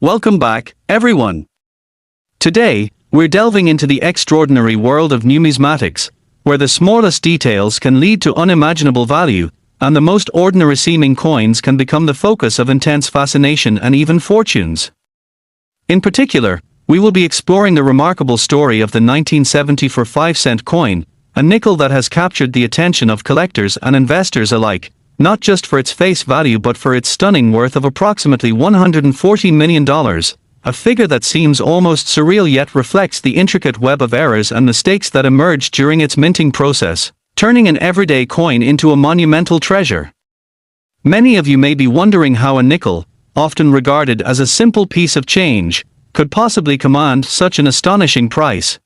Welcome back, everyone. Today, we're delving into the extraordinary world of numismatics, where the smallest details can lead to unimaginable value, and the most ordinary-seeming coins can become the focus of intense fascination and even fortunes. In particular, we will be exploring the remarkable story of the 1974 5-cent coin, a nickel that has captured the attention of collectors and investors alike, not just for its face value but for its stunning worth of approximately $140 million, a figure that seems almost surreal yet reflects the intricate web of errors and mistakes that emerged during its minting process, turning an everyday coin into a monumental treasure. Many of you may be wondering how a nickel, often regarded as a simple piece of change, could possibly command such an astonishing price.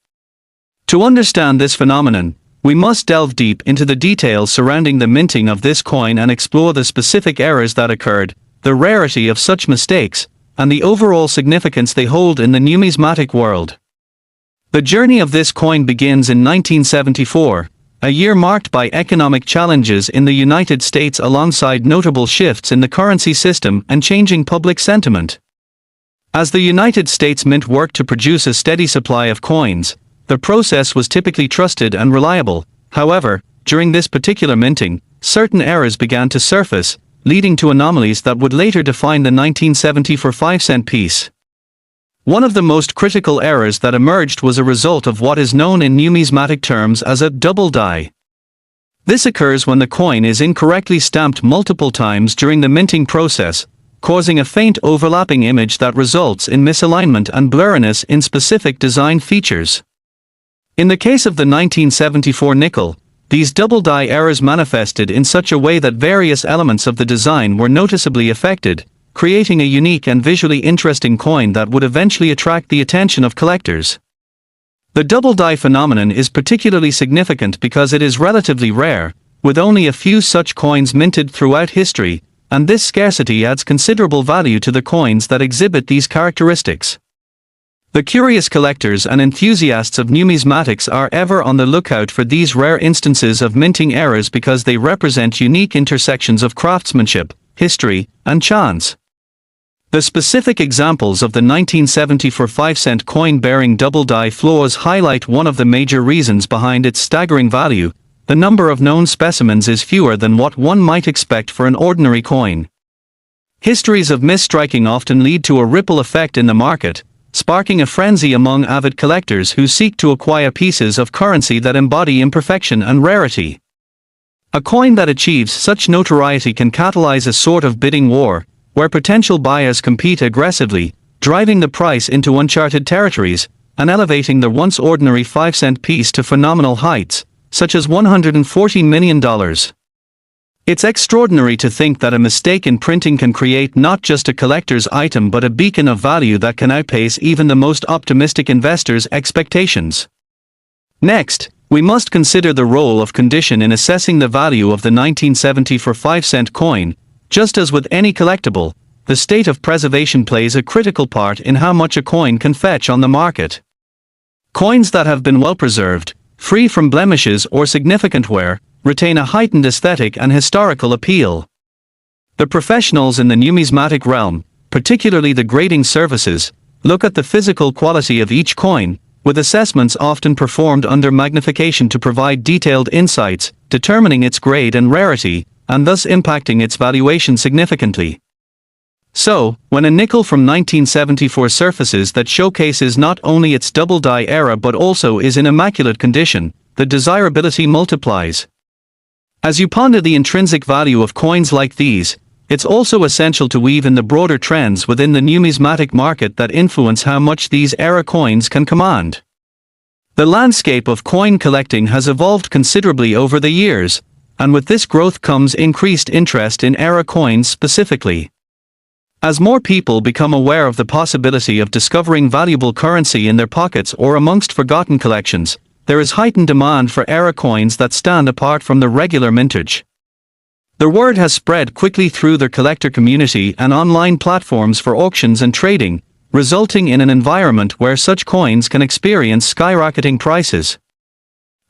To understand this phenomenon, we must delve deep into the details surrounding the minting of this coin and explore the specific errors that occurred, the rarity of such mistakes, and the overall significance they hold in the numismatic world. The journey of this coin begins in 1974, a year marked by economic challenges in the United States alongside notable shifts in the currency system and changing public sentiment. As the United States Mint worked to produce a steady supply of coins, the process was typically trusted and reliable. However, during this particular minting, certain errors began to surface, leading to anomalies that would later define the 1974 5-cent piece. One of the most critical errors that emerged was a result of what is known in numismatic terms as a double die. This occurs when the coin is incorrectly stamped multiple times during the minting process, causing a faint overlapping image that results in misalignment and blurriness in specific design features. In the case of the 1974 nickel, these double die errors manifested in such a way that various elements of the design were noticeably affected, creating a unique and visually interesting coin that would eventually attract the attention of collectors. The double die phenomenon is particularly significant because it is relatively rare, with only a few such coins minted throughout history, and this scarcity adds considerable value to the coins that exhibit these characteristics. The curious collectors and enthusiasts of numismatics are ever on the lookout for these rare instances of minting errors because they represent unique intersections of craftsmanship, history, and chance. The specific examples of the 1974 5-cent coin bearing double die flaws highlight one of the major reasons behind its staggering value. The number of known specimens is fewer than what one might expect for an ordinary coin. Histories of misstriking often lead to a ripple effect in the market, sparking a frenzy among avid collectors who seek to acquire pieces of currency that embody imperfection and rarity. A coin that achieves such notoriety can catalyze a sort of bidding war, where potential buyers compete aggressively, driving the price into uncharted territories, and elevating the once ordinary 5-cent piece to phenomenal heights, such as $140 million. It's extraordinary to think that a mistake in printing can create not just a collector's item but a beacon of value that can outpace even the most optimistic investors' expectations. Next, we must consider the role of condition in assessing the value of the 1974 5-cent coin. Just as with any collectible, the state of preservation plays a critical part in how much a coin can fetch on the market. Coins that have been well preserved, free from blemishes or significant wear, retain a heightened aesthetic and historical appeal. The professionals in the numismatic realm, particularly the grading services, look at the physical quality of each coin, with assessments often performed under magnification to provide detailed insights, determining its grade and rarity, and thus impacting its valuation significantly. So, when a nickel from 1974 surfaces that showcases not only its double die era but also is in immaculate condition, the desirability multiplies. As you ponder the intrinsic value of coins like these, it's also essential to weave in the broader trends within the numismatic market that influence how much these era coins can command. The landscape of coin collecting has evolved considerably over the years, and with this growth comes increased interest in era coins specifically. As more people become aware of the possibility of discovering valuable currency in their pockets or amongst forgotten collections, there is heightened demand for era coins that stand apart from the regular mintage. The word has spread quickly through the collector community and online platforms for auctions and trading, resulting in an environment where such coins can experience skyrocketing prices.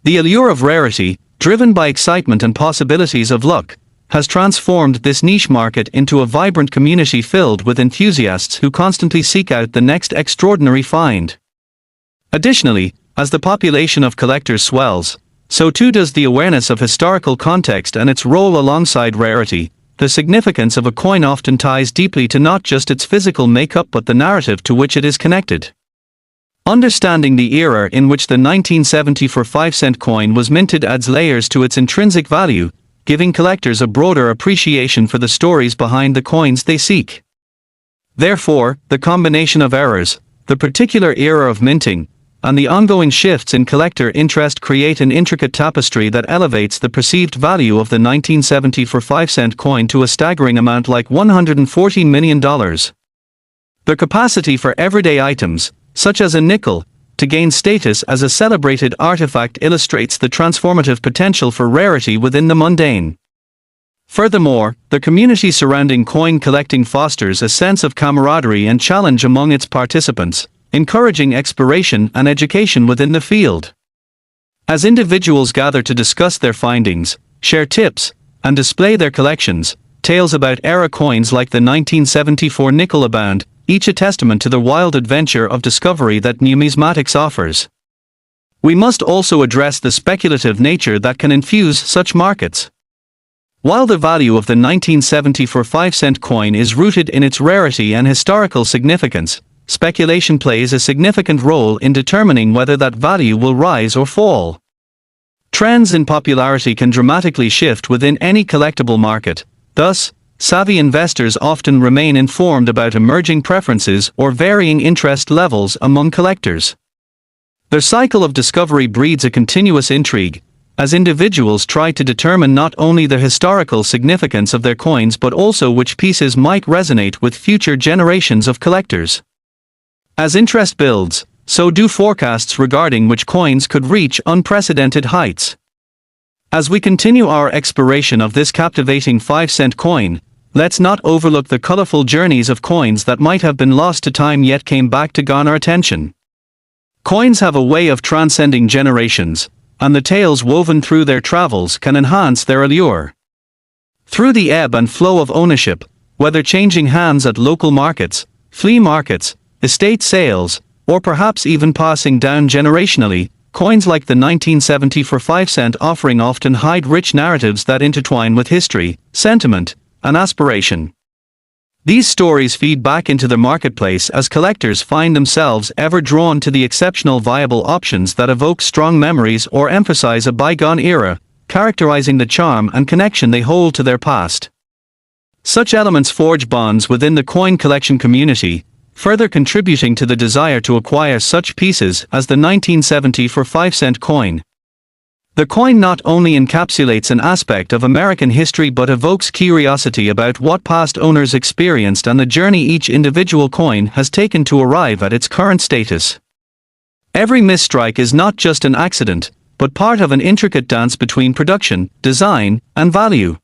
The allure of rarity, driven by excitement and possibilities of luck, has transformed this niche market into a vibrant community filled with enthusiasts who constantly seek out the next extraordinary find. Additionally, as the population of collectors swells, so too does the awareness of historical context and its role alongside rarity. The significance of a coin often ties deeply to not just its physical makeup but the narrative to which it is connected. Understanding the era in which the 1974 5-cent coin was minted adds layers to its intrinsic value, giving collectors a broader appreciation for the stories behind the coins they seek. Therefore, the combination of eras, the particular era of minting, and the ongoing shifts in collector interest create an intricate tapestry that elevates the perceived value of the 1974 5-cent coin to a staggering amount like $114 million. The capacity for everyday items, such as a nickel, to gain status as a celebrated artifact illustrates the transformative potential for rarity within the mundane. Furthermore, the community surrounding coin collecting fosters a sense of camaraderie and challenge among its participants, encouraging exploration and education within the field. As individuals gather to discuss their findings, share tips, and display their collections, tales about era coins like the 1974 nickel abound, each a testament to the wild adventure of discovery that numismatics offers. We must also address the speculative nature that can infuse such markets. While the value of the 1974 5-cent coin is rooted in its rarity and historical significance, speculation plays a significant role in determining whether that value will rise or fall. Trends in popularity can dramatically shift within any collectible market. Thus, savvy investors often remain informed about emerging preferences or varying interest levels among collectors. Their cycle of discovery breeds a continuous intrigue, as individuals try to determine not only the historical significance of their coins but also which pieces might resonate with future generations of collectors. As interest builds, so do forecasts regarding which coins could reach unprecedented heights. As we continue our exploration of this captivating 5-cent coin, let's not overlook the colorful journeys of coins that might have been lost to time yet came back to garner attention. Coins have a way of transcending generations, and the tales woven through their travels can enhance their allure. Through the ebb and flow of ownership, whether changing hands at local markets, flea markets, estate sales, or perhaps even passing down generationally, coins like the 1974 5-cent offering often hide rich narratives that intertwine with history, sentiment, and aspiration. These stories feed back into the marketplace as collectors find themselves ever drawn to the exceptional viable options that evoke strong memories or emphasize a bygone era, characterizing the charm and connection they hold to their past. Such elements forge bonds within the coin collection community, further contributing to the desire to acquire such pieces as the 1974 5-cent coin. The coin not only encapsulates an aspect of American history but evokes curiosity about what past owners experienced and the journey each individual coin has taken to arrive at its current status. Every misstrike is not just an accident, but part of an intricate dance between production, design, and value.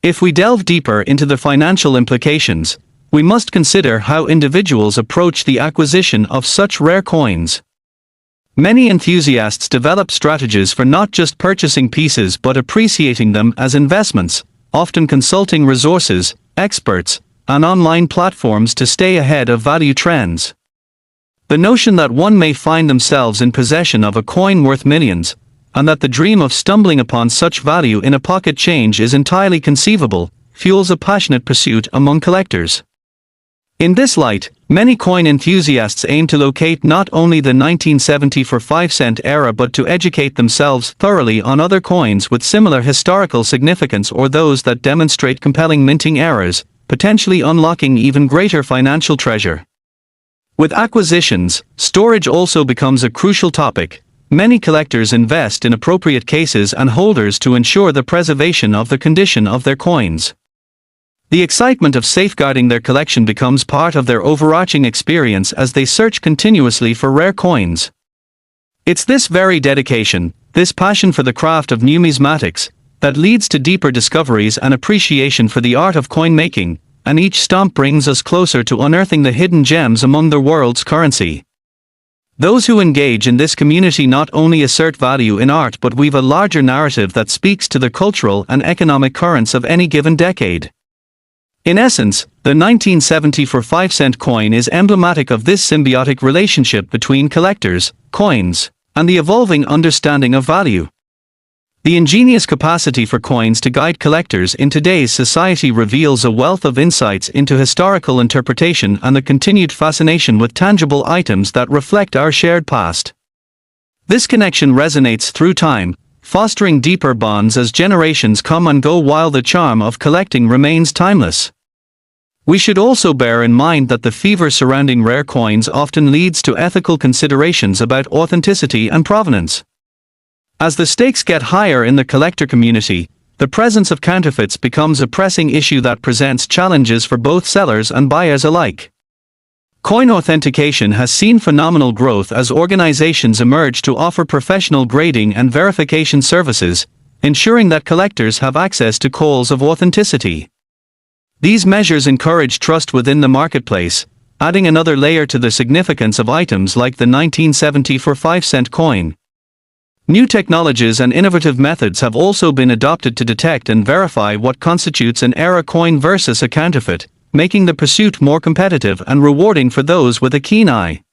If we delve deeper into the financial implications, we must consider how individuals approach the acquisition of such rare coins. Many enthusiasts develop strategies for not just purchasing pieces but appreciating them as investments, often consulting resources, experts, and online platforms to stay ahead of value trends. The notion that one may find themselves in possession of a coin worth millions, and that the dream of stumbling upon such value in a pocket change is entirely conceivable, fuels a passionate pursuit among collectors. In this light, many coin enthusiasts aim to locate not only the 1974 5-cent era but to educate themselves thoroughly on other coins with similar historical significance or those that demonstrate compelling minting eras, potentially unlocking even greater financial treasure. With acquisitions, storage also becomes a crucial topic. Many collectors invest in appropriate cases and holders to ensure the preservation of the condition of their coins. The excitement of safeguarding their collection becomes part of their overarching experience as they search continuously for rare coins. It's this very dedication, this passion for the craft of numismatics, that leads to deeper discoveries and appreciation for the art of coin making, and each stomp brings us closer to unearthing the hidden gems among the world's currency. Those who engage in this community not only assert value in art but weave a larger narrative that speaks to the cultural and economic currents of any given decade. In essence, the 1974 5-cent coin is emblematic of this symbiotic relationship between collectors, coins, and the evolving understanding of value. The ingenious capacity for coins to guide collectors in today's society reveals a wealth of insights into historical interpretation and the continued fascination with tangible items that reflect our shared past. This connection resonates through time, fostering deeper bonds as generations come and go while the charm of collecting remains timeless. We should also bear in mind that the fever surrounding rare coins often leads to ethical considerations about authenticity and provenance. As the stakes get higher in the collector community, the presence of counterfeits becomes a pressing issue that presents challenges for both sellers and buyers alike. Coin authentication has seen phenomenal growth as organizations emerge to offer professional grading and verification services, ensuring that collectors have access to calls of authenticity. These measures encourage trust within the marketplace, adding another layer to the significance of items like the 1974 5-cent coin. New technologies and innovative methods have also been adopted to detect and verify what constitutes an era coin versus a counterfeit, making the pursuit more competitive and rewarding for those with a keen eye.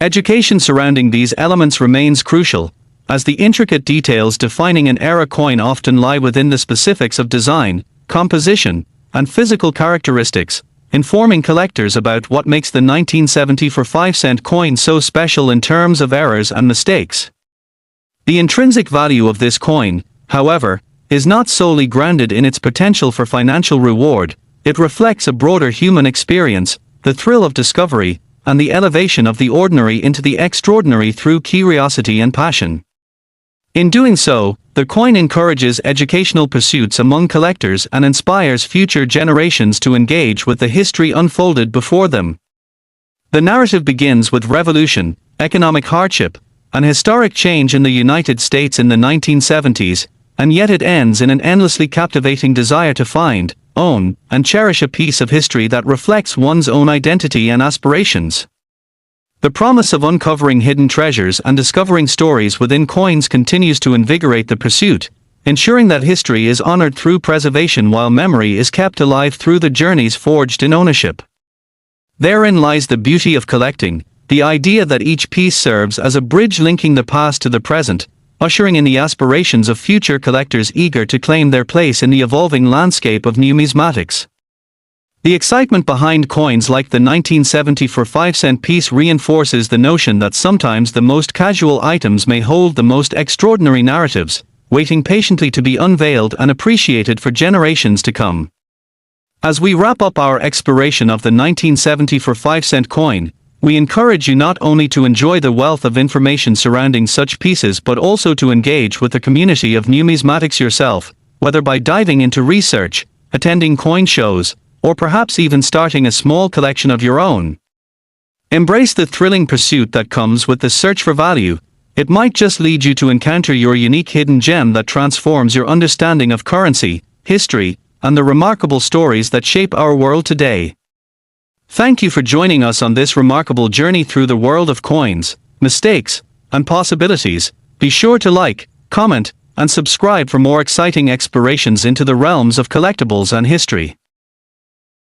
Education surrounding these elements remains crucial, as the intricate details defining an era coin often lie within the specifics of design, composition, and physical characteristics, informing collectors about what makes the 1974 5-cent coin so special in terms of errors and mistakes. The intrinsic value of this coin, however, is not solely grounded in its potential for financial reward. It reflects a broader human experience, the thrill of discovery, and the elevation of the ordinary into the extraordinary through curiosity and passion. In doing so, the coin encourages educational pursuits among collectors and inspires future generations to engage with the history unfolded before them. The narrative begins with revolution, economic hardship, and historic change in the United States in the 1970s, and yet it ends in an endlessly captivating desire to find, own, and cherish a piece of history that reflects one's own identity and aspirations. The promise of uncovering hidden treasures and discovering stories within coins continues to invigorate the pursuit, ensuring that history is honored through preservation while memory is kept alive through the journeys forged in ownership. Therein lies the beauty of collecting, the idea that each piece serves as a bridge linking the past to the present, ushering in the aspirations of future collectors eager to claim their place in the evolving landscape of numismatics. The excitement behind coins like the 1974 5-cent piece reinforces the notion that sometimes the most casual items may hold the most extraordinary narratives, waiting patiently to be unveiled and appreciated for generations to come. As we wrap up our exploration of the 1974 5-cent coin, we encourage you not only to enjoy the wealth of information surrounding such pieces but also to engage with the community of numismatics yourself, whether by diving into research, attending coin shows, or perhaps even starting a small collection of your own. Embrace the thrilling pursuit that comes with the search for value. It might just lead you to encounter your unique hidden gem that transforms your understanding of currency, history, and the remarkable stories that shape our world today. Thank you for joining us on this remarkable journey through the world of coins, mistakes, and possibilities. Be sure to like, comment, and subscribe for more exciting explorations into the realms of collectibles and history.